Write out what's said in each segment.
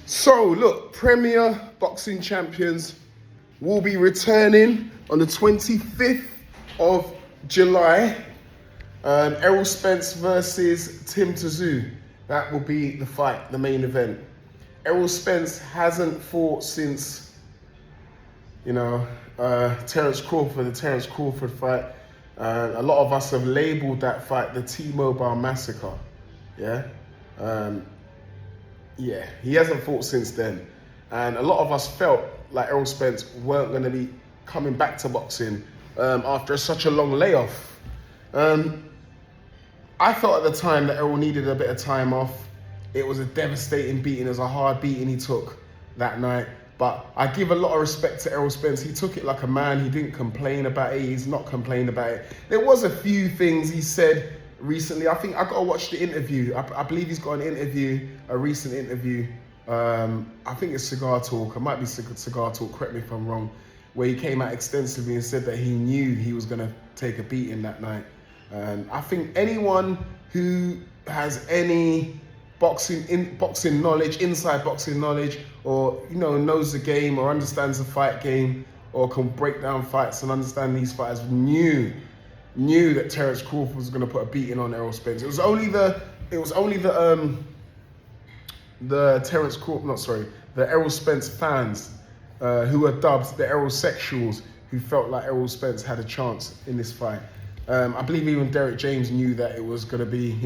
So, look, Premier Boxing Champions will be returning on the 25th of July. Errol Spence versus Tim Tszyu. That will be the fight, the main event. Errol Spence hasn't fought since, Terence Craford, the Terence Craford fight. A lot of us have labelled that fight the T-Mobile Massacre. Yeah, he hasn't fought since then. And a lot of us felt like Errol Spence weren't going to be coming back to boxing after such a long layoff. I thought at the time that Errol needed a bit of time off. It was a devastating beating. It was a hard beating he took that night. But I give a lot of respect to Errol Spence. He took it like a man. He didn't complain about it. He's not complaining about it. There was a few things he said recently. I think I got to watch the interview. I believe he's got an interview, a recent interview. I think it's Cigar Talk. It might be Cigar Talk, correct me if I'm wrong, where he came out extensively and said that he knew he was going to take a beating that night. I think anyone who has any boxing knowledge, inside boxing knowledge, or knows the game or understands the fight game or can break down fights and understand these fighters knew that Terence Craford was going to put a beating on Errol Spence. It was only the Terence Craford, the Errol Spence fans who were dubbed the Errol sexuals, who felt like Errol Spence had a chance in this fight. I believe even Derek James knew that it was going to be,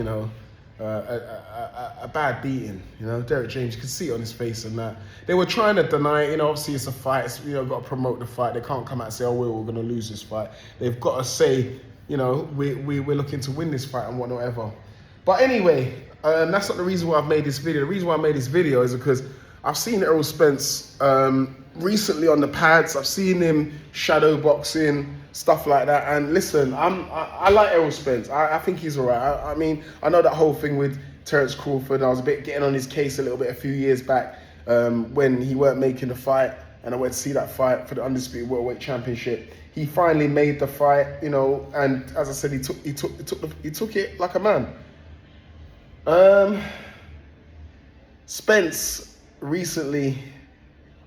a bad beating. Derek James, you could see it on his face and that. They were trying to deny it. Obviously it's a fight. It's, got to promote the fight. They can't come out and say, oh, we're going to lose this fight. They've got to say, we're looking to win this fight and whatever. But anyway, that's not the reason why I've made this video. The reason why I made this video is because I've seen Errol Spence recently on the pads. I've seen him shadow boxing, stuff like that. And listen, I like Errol Spence. I think he's all right. I mean, I know that whole thing with Terence Craford. I was a bit getting on his case a little bit a few years back when he weren't making the fight. And I went to see that fight for the undisputed welterweight championship. He finally made the fight, and as I said, he took it like a man. Spence recently,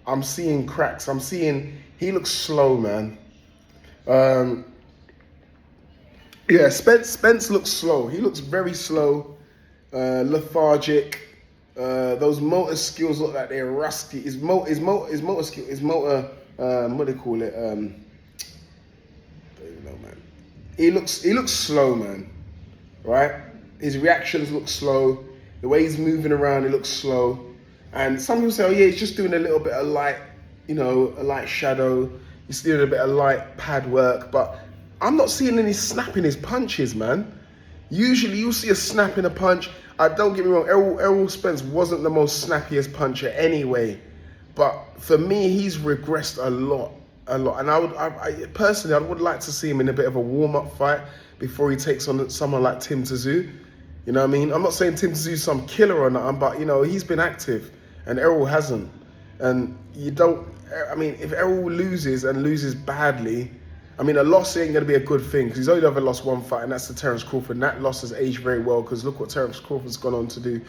I'm seeing cracks. He looks slow, man. Spence looks slow. He looks very slow, lethargic. Those motor skills look like they're rusty. His motor skill, what do they call it? I don't even know, man. He looks slow, man. Right? His reactions look slow. The way he's moving around, it looks slow. And some people say, oh yeah, he's just doing a little bit of light, a light shadow. He's doing a bit of light pad work, but I'm not seeing any snap in his punches, man. Usually you'll see a snap in a punch. Don't get me wrong, Errol Spence wasn't the most snappiest puncher anyway. But for me, he's regressed a lot. And I personally would like to see him in a bit of a warm-up fight before he takes on someone like Tim Tszyu. You know what I mean? I'm not saying Tim Tszyu's some killer or nothing, but he's been active and Errol hasn't. And if Errol loses and loses badly, a loss ain't going to be a good thing, because he's only ever lost one fight, and that's to Terence Craford. And that loss has aged very well, because look what Terence Crawford's gone on to do.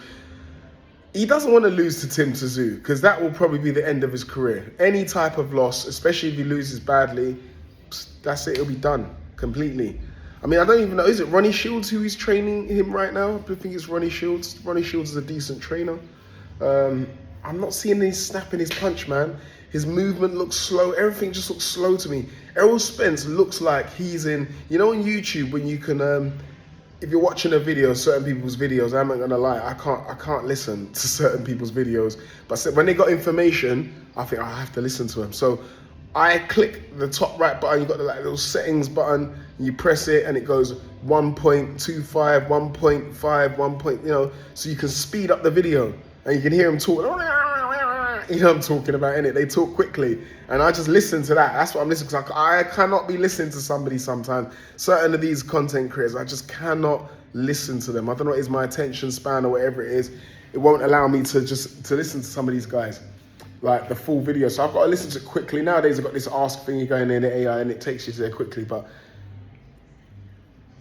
He doesn't want to lose to Tim Tszyu, because that will probably be the end of his career. Any type of loss, especially if he loses badly, that's it, it'll be done completely. I don't even know, is it Ronnie Shields who is training him right now? I think it's Ronnie Shields. Ronnie Shields is a decent trainer. I'm not seeing any snap in his punch, man. His movement looks slow. Everything just looks slow to me. Errol Spence looks like he's in, on YouTube when you can, if you're watching a video, certain people's videos, I'm not gonna lie, I can't listen to certain people's videos. But when they got information, I think I have to listen to them. So I click the top right button, you got the little settings button, you press it and it goes 1.25, 1.5, 1. So you can speed up the video and you can hear him talk. I'm talking about, innit? They talk quickly. And I just listen to that. That's what I'm listening to. I cannot be listening to somebody sometimes. Certain of these content creators, I just cannot listen to them. I don't know what is my attention span or whatever it is. It won't allow me to listen to some of these guys, like the full video. So I've got to listen to it quickly. Nowadays I've got this ask thingy going in the AI and it takes you to there quickly. But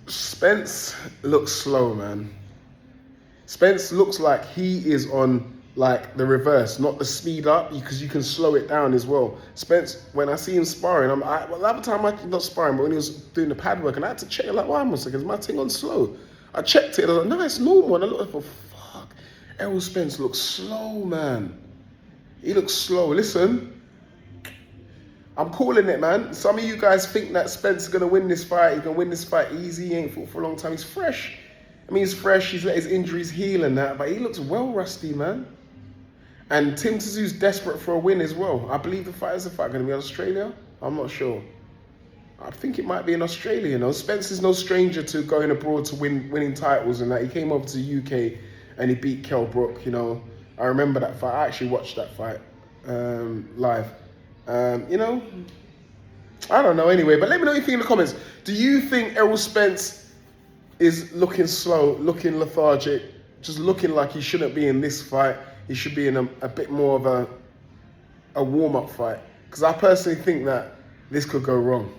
Spence looks slow, man. Spence looks like he is on like the reverse, not the speed up, because you can slow it down as well. Spence, when I see him sparring, well, the other time not sparring, but when he was doing the pad work, and I had to check it, like, why am I second? Is my thing on slow? I checked it, and I was like, no, it's normal. And I looked for fuck. Errol Spence looks slow, man. He looks slow. Listen, I'm calling it, man. Some of you guys think that Spence is gonna win this fight. He's gonna win this fight easy. He ain't fought for a long time. He's fresh. I mean, he's fresh. He's let his injuries heal and that, but he looks well rusty, man. And Tim Tszyu desperate for a win as well. I believe the fight is going to be in Australia. I'm not sure. I think it might be in Australia, you know. Spence is no stranger to going abroad to winning titles and that. He came over to the UK and he beat Kell Brook, you know. I remember that fight. I actually watched that fight live. You know, I don't know anyway. But let me know what you think in the comments. Do you think Errol Spence is looking slow, looking lethargic, just looking like he shouldn't be in this fight? He should be in a bit more of a warm-up fight. Because I personally think that this could go wrong.